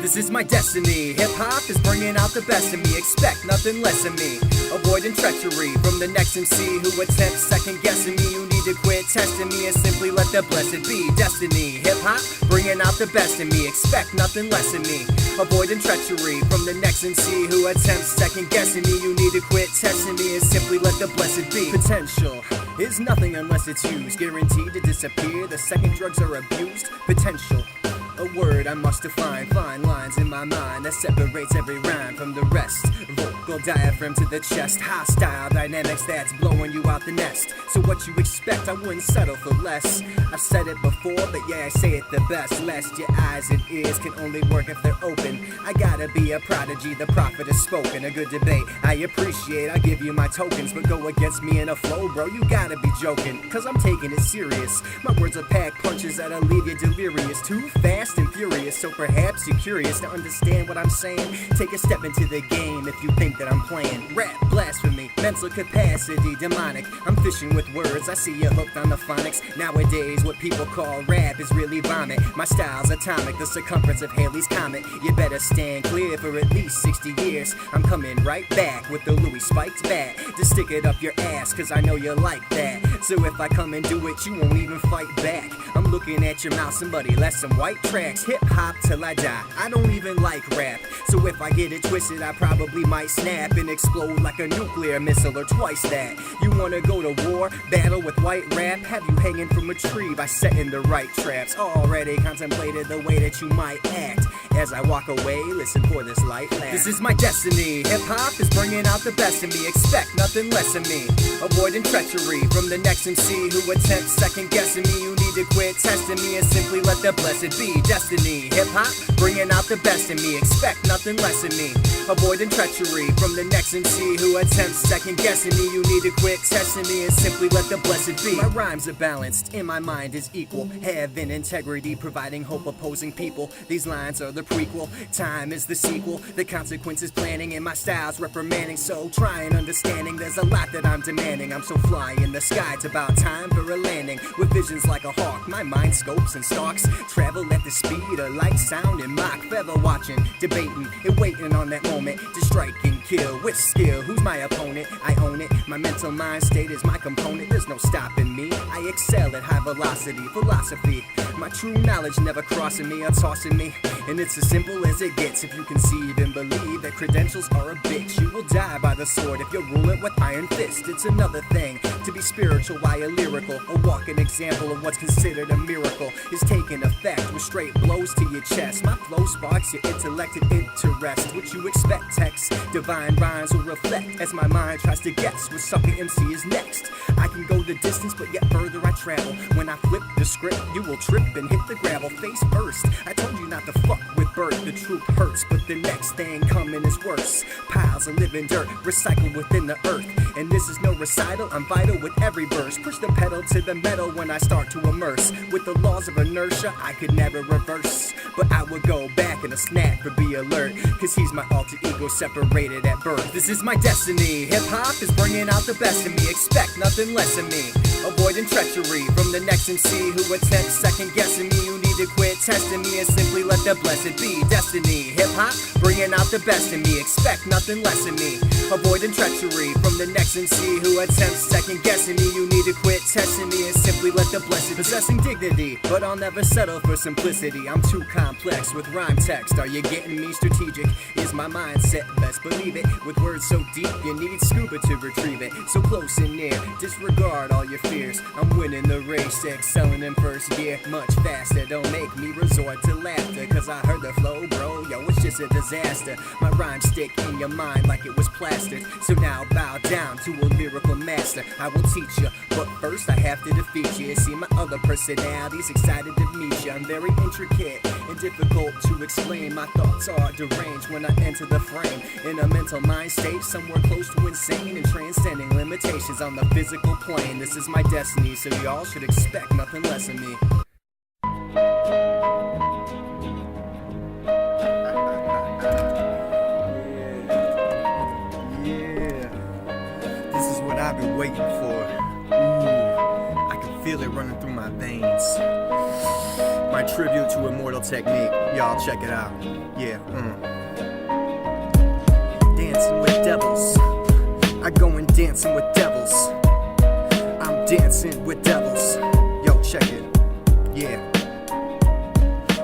This is my destiny. Hip-hop is bringing out the best in me. Expect nothing less of me. Avoiding treachery from the next MC who attempts second-guessing me. You need to quit testing me and simply let the blessed be. Destiny. Hip-hop bringing out the best in me. Expect nothing less of me. Avoiding treachery from the next MC who attempts second-guessing me. You need to quit testing me and simply let the blessed be. Potential is nothing unless it's used. Guaranteed to disappear the second drugs are abused. Potential, a word I must define. Fine lines in my mind that separates every rhyme from the rest. Vocal diaphragm to the chest. Hostile dynamics that's blowing you out the nest. So what you expect, I wouldn't settle for less. I've said it before, but yeah, I say it the best. Lest your eyes and ears can only work if they're open. I gotta be a prodigy, the prophet has spoken. A good debate, I appreciate, I give you my tokens. But go against me in a flow, bro, you gotta be joking. Cause I'm taking it serious. My words are packed punches that'll leave you delirious. Too fast and furious, so perhaps you're curious to understand what I'm saying. Take a step into the game if you think that I'm playing. Rap, blasphemy, mental capacity, demonic. I'm fishing with words, I see you hooked on the phonics. Nowadays, what people call rap is really vomit. My style's atomic, the circumference of Halley's Comet. You better stand clear for at least 60 years. I'm coming right back with the Louis Spikes bat to stick it up your ass, cause I know you like that. So if I come and do it, you won't even fight back. I'm looking at your mouth, somebody let some white trackz. Hip-hop till I die, I don't even like rap. So if I get it twisted, I probably might snap and explode like a nuclear missile or twice that. You wanna go to war, battle with white rap? Have you hanging from a tree by setting the right traps? Already contemplated the way that you might act. As I walk away, listen for this light laugh. This is my destiny. Hip-hop is bringing out the best in me. Expect nothing less of me. Avoiding treachery from the next MC who attempts second-guessing me. You need to quit testing me and simply let the blessed be. Destiny. Hip-hop bringing out the best in me. Expect nothing less of me. Avoiding treachery from the next MC who attempts second-guessing me. You need to quit testing me and simply let the blessed be. My rhymes are balanced, in my mind is equal. Heaven, integrity, providing hope, opposing people. These lines are the prequel, time is the sequel. The consequences planning and my style's reprimanding. So try and understanding, there's a lot that I'm demanding. I'm so fly in the sky, it's about time for a landing. With visions like a hawk, my mind scopes and stalks. Travel at the speed of light, sound, and Mach. Feather watching, debating, and waiting on that moment to strike and kill with skill. Who's my opponent? I own it. My mental mind state is my component. There's no stopping me. I excel at high velocity, philosophy. My true knowledge never crossing me or tossing me. And it's as simple as it gets. If you conceive and believe that credentials are a bitch, you will die by the sword if you rule it with iron fist. It's another thing to be spiritual while lyrical. A walking example of what's considered a miracle is taking effect with straight blows to your chest. My flow sparks your intellect and interest. What you expect, text, divine rhymes will reflect as my mind tries to guess what sucker MC is next. I can go the distance, but yet further I travel. When I flip the script, you will trip and hit the gravel face first. I told you not to fuck with birth. The truth hurts, but the next thing coming is worse. Piles of living dirt recycled within the earth. And this is no recital, I'm vital with every verse. Push the pedal to the metal when I start to immerse. With the laws of inertia, I could never reverse. But I will go back in a snap for B-Alert, cause he's my alter ego separated at birth. This is my destiny. Hip-hop is bringing out the best in me. Expect nothing less of me. Avoiding treachery from the next MC who attempts second-guessing me. You need to quit testing me and simply let the blessed be. Destiny. Hip-hop bringing out the best in me. Expect nothing less of me. Avoiding treachery from the next MC who attempts second-guessing me. You need to quit testing me and simply let the blessed be. Possessing dignity, but I'll never settle for simplicity. I'm too complex with rhyme text. Are you getting me? Strategic is my mindset, best believe it. With words so deep, you need scuba to retrieve it. So close and near, disregard all your fears. I'm winning the race, excelling in first gear. Much faster, don't make me resort to laughter, cause I heard the flow, bro, yo, it's just a disaster. My rhymes stick in your mind like it was plastered. So now bow down to a lyrical master. I will teach you, but first I have to defeat you. See my other personalities, excited to meet you. I'm very intricate and difficult to explain. My thoughts are deranged when I enter the frame. In a mental mind state, somewhere close to insane and transcending limitations on the physical plane. This is my destiny, so y'all should expect nothing less of me. This is what I've been waiting for. Ooh, I can feel it running through my veins. My my tribute to immortal technique. Y'all check it out. Yeah. Dancing with devils. I go and dancing with devils. I'm dancing with devils. Yo, check it. Yeah.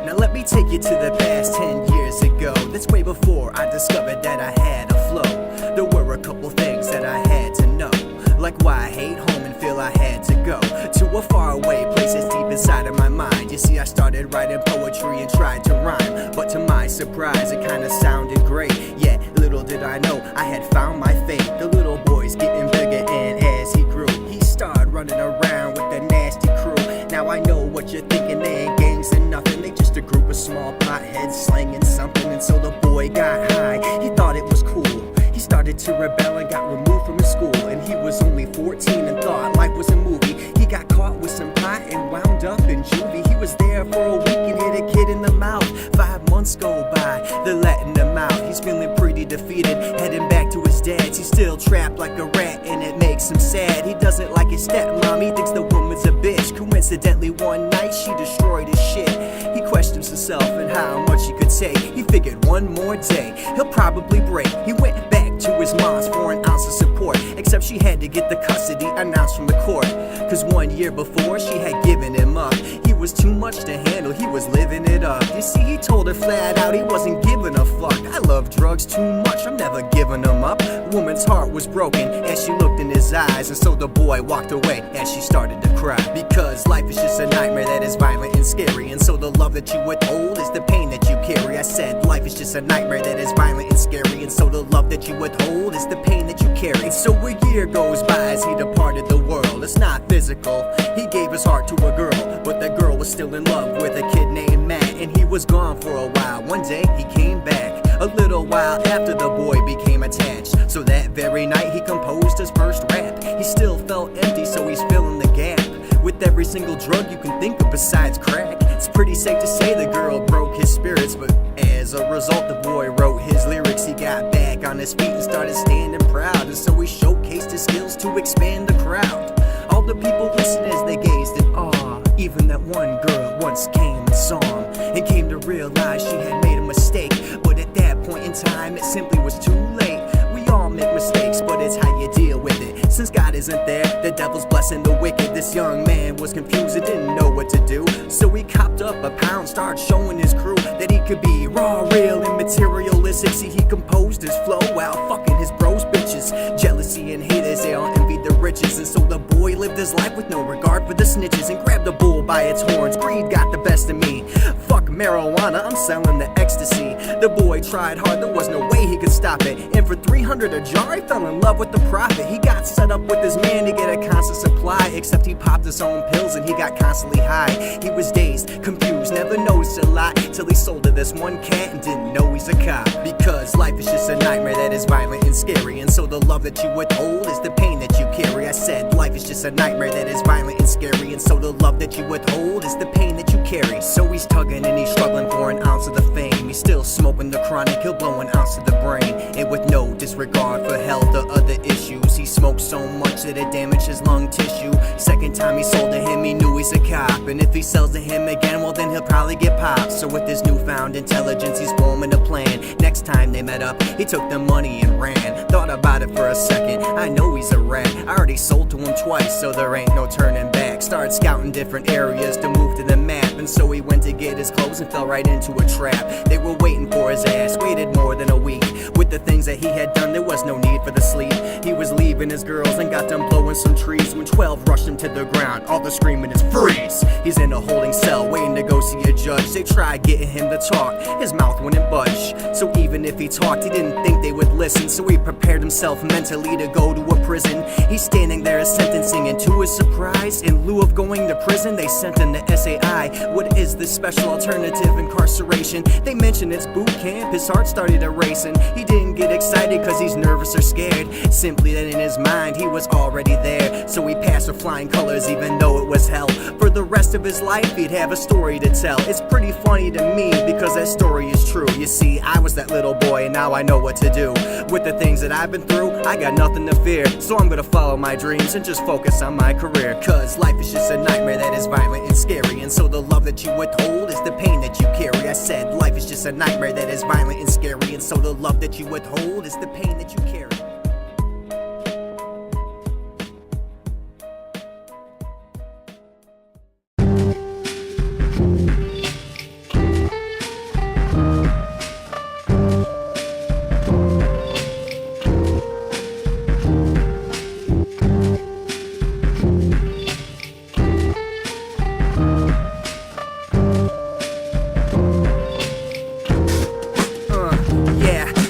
Now let me take you to the past 10 years ago. That's way before I discovered that I had a flow. There were a couple things that I had to know, like why I hate home and feel I had to go to a faraway place that's deep inside of my mind. You see, I started writing poetry and tried to rhyme, but to my surprise it kinda sounded great. Yeah, little did I know I had found my fate. The little boy's getting bigger, and as he grew, he started running around with the nasty crew. Now I know what you're thinking, they ain't gangs and nothing, they just a group of small potheads slanging something. And so the boy got high, he thought it was cool. He started to rebel and got removed from his school, and he was only 14 and thought life was a movie. He got caught with some pot and wound up in juvie. He was there for a week and hit a kid in the mouth. 5 months go by, they're letting him out. He's feeling pretty defeated, heading back to his dad's. He's still trapped like a rat and it makes him sad. He doesn't like his stepmom, he thinks the woman's a bitch. Coincidentally one night she destroyed his shit. He questions himself and how much he could take. He figured one more day he'll probably break. He went back to his mom's for an ounce of support, except she had to get the custody announced from the court. Cause 1 year before she had given him up. He was too much to handle, he was living it up. You see, he told her flat out he wasn't giving a fuck. I love drugs too much, I'm never giving them up. Woman's heart was broken as she looked in his eyes, and so the boy walked away as she started to cry. Because life is just a nightmare that is violent and scary, and so the love that you withhold is the pain that you carry. I said life is just a nightmare that is violent and scary, and so the love that you withhold is the pain that you carry. So a year goes by as he departed the world. It's not physical, he gave his heart to a girl, but that girl was still in love with a kid named Matt, and he was gone for a while. One day he came back, a little while after the boy became attached. So that very night he composed his first rap. He still felt empty, so he's filling the gap with every single drug you can think of besides crack. It's pretty safe to say the girl broke his spirits, but as a result the boy wrote his lyrics. He got back on his feet and started standing proud, and so he showcased his skills to expand the crowd. All the people listened as they gazed in awe. Even that one girl once came and saw him, and came to realize she had made a mistake. But at that point in time it simply was too late. We all make mistakes, but it's how you deal with it. Since God isn't there, the devil's blessing the wicked. This young man was confused and didn't know what to do, so he copped up a pound, started showing his crew that he could be raw, real, and materialistic. See, he composed his flow while fucking his bros bitches. Jealousy and haters, they all envied the riches, and so the boy lived his life with no regard for the snitches, and grabbed the bull by its horns. Greed got the best of me. Fuck marijuana, I'm selling the ecstasy. The boy tried hard, there was no way he could stop it, and for $300 a jar he fell in love with the profit. He got set up with his man to get a constant supply, except he popped his own pills and he got constantly high. He was dazed, confused, never noticed a lot, till he sold to this one cat and didn't know he's a cop. Because life is just a nightmare that is violent and scary, and so the love that you withhold is the pain that you carry. I said life is just a nightmare that is violent and scary, and so the love that you withhold is the pain that you carry. So he's tugging and he's struggling for an ounce of the fame. He's still smoking the chronic, he'll blow an ounce of the brain, and with no disregard for health or other issues. He smoked so much that it damaged his lung tissue. Second time he sold to him, he knew he's a cop, and if he sells to him again, well then he'll probably get popped. So with his newfound intelligence, he's forming a plan. Next time they met up, he took the money and ran. Thought about it for a second, I know he's a rat. I already sold to him twice, so there ain't no turning back. Started scouting different areas to move to the map, and so he went to get his clothes and fell right into a trap. They were waiting for his ass, waited more than a week. With the things that he had done, there was no need for the sleep. He was leaving his girls and got done blowing some trees when 12 rushed him to the ground. All the screaming is freeze. He's in a holding cell waiting to go see a judge. They tried getting him to talk, his mouth wouldn't budge. So even if he talked, he didn't think they would listen, so he prepared himself mentally to go to a prison. He's standing there as sentencing, and to his surprise, in lieu of going to prison, they sent him to SAI. What is this special alternative incarceration? They mentioned it's boot camp. His heart started racing. He didn't get excited cause he's nervous or scared, simply that in his mind he was already there. So he passed with flying colors even though it was hell. For the rest of his life he'd have a story to tell. It's pretty funny to me because that story is true. You see, I was that little boy and now I know what to do. With the things that I've been through, I got nothing to fear. So I'm gonna follow my dreams and just focus on my career. Cause life is just a nightmare that is violent and scary, and so the love that you withhold the pain that you carry. I said life is just a nightmare that is violent and scary, and so the love that you withhold is the pain that you carry.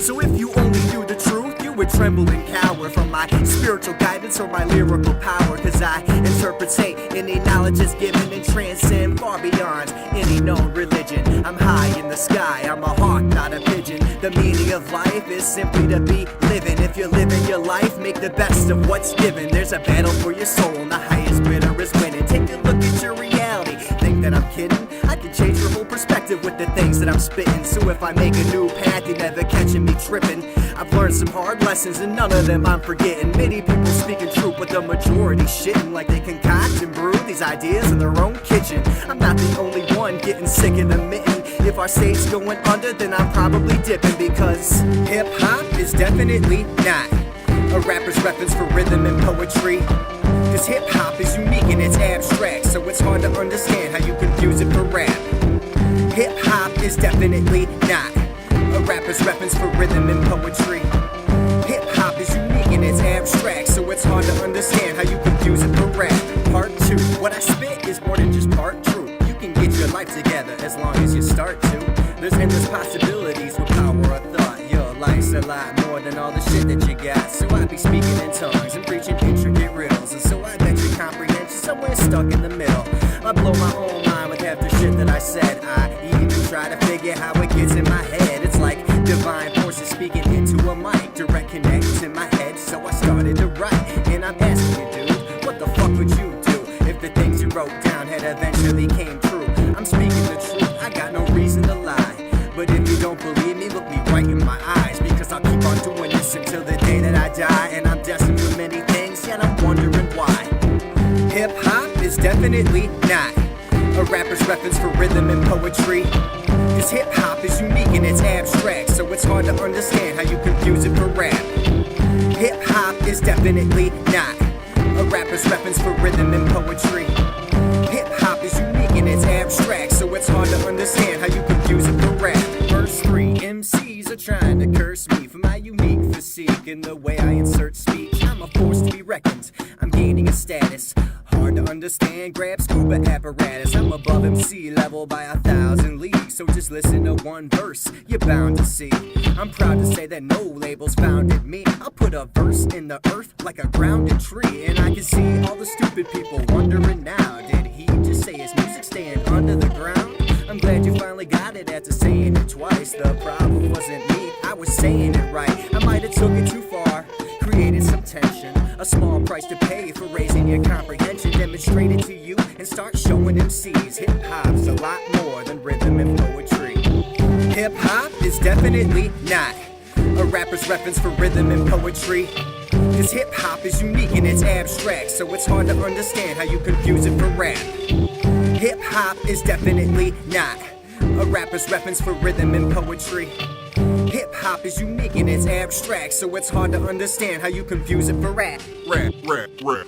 So if you only knew the truth, you would tremble and cower from my spiritual guidance or my lyrical power. Cause I interpretate any knowledge that's given and transcend far beyond any known religion. I'm high in the sky, I'm a hawk, not a pigeon. The meaning of life is simply to be living. If you're living your life, make the best of what's given. There's a battle for your soul and the highest bidder is winning. Take a look at your reality, think that I'm kidding? I can change your whole perspective with the things that I'm spitting. So if I make a new path, you're never catching me tripping. I've learned some hard lessons and none of them I'm forgetting. Many people speaking truth, but the majority shitting like they concoct and brew these ideas in their own kitchen. I'm not the only one getting sick of the mitten. If our state's going under, then I'm probably dipping, because hip-hop is definitely not a rapper's reference for rhythm and poetry. Cause hip-hop is unique and it's abstract, so it's hard to understand how you confuse it for rap. Hip-hop is definitely not a rapper's reference for rhythm and poetry. Hip-hop is unique and it's abstract, so it's hard to understand how you confuse it for rap. Part 2, what I spit is more than just part truth. You can get your life together as long as you start to. There's endless possibilities with power of thought. Your life's a lot more than all the shit that you got. So I be speaking in tongues and preaching intricate riddles, and so I bet your comprehension somewhere stuck in the middle. I blow my own mind with half the shit that I said. I even try to figure how it gets in my head. It's like divine forces speaking into a mic, direct connects in my head. So I started to write, and I'm asking you, dude, what the fuck would you do if the things you wrote down had eventually came true? I'm speaking the truth, I got no reason to lie. But if you don't believe me, look me right in my eyes, because I'll keep on doing this until the day that I die. And I'm destined for many things, yet I'm wondering why. Hip-hop is definitely not a rapper's reference for rhythm and poetry. Cause hip-hop is unique and it's abstract, so it's hard to understand how you confuse it for rap. Hip-hop is definitely not a rapper's reference for rhythm and poetry. Hip-hop is unique and it's abstract, so it's hard to understand how you confuse it for rap. Verse 3, MCs are trying to curse me for my unique physique and the way I insert speech. I'm a force to be reckoned, I'm gaining a status hard to understand, grab scuba apparatus. I'm above MC level by 1,000 leagues, so just listen to one verse, you're bound to see. I'm proud to say that no labels founded me. I'll put a verse in the earth like a grounded tree, and I can see all the stupid people wondering now, did he just say his music staying under the ground? I'm glad you finally got it after saying it twice. The problem wasn't me, I was saying it right. I might have took it too far, created some tension, a small price to pay for raising your comprehension. Demonstrate it to you and start showing MCs hip-hop's a lot more than rhythm and poetry. Hip-hop is definitely not a rapper's reference for rhythm and poetry. Cause hip-hop is unique and it's abstract, so it's hard to understand how you confuse it for rap. Hip-hop is definitely not a rapper's reference for rhythm and poetry. Hip-hop is unique and it's abstract, so it's hard to understand how you confuse it for rap. Rap.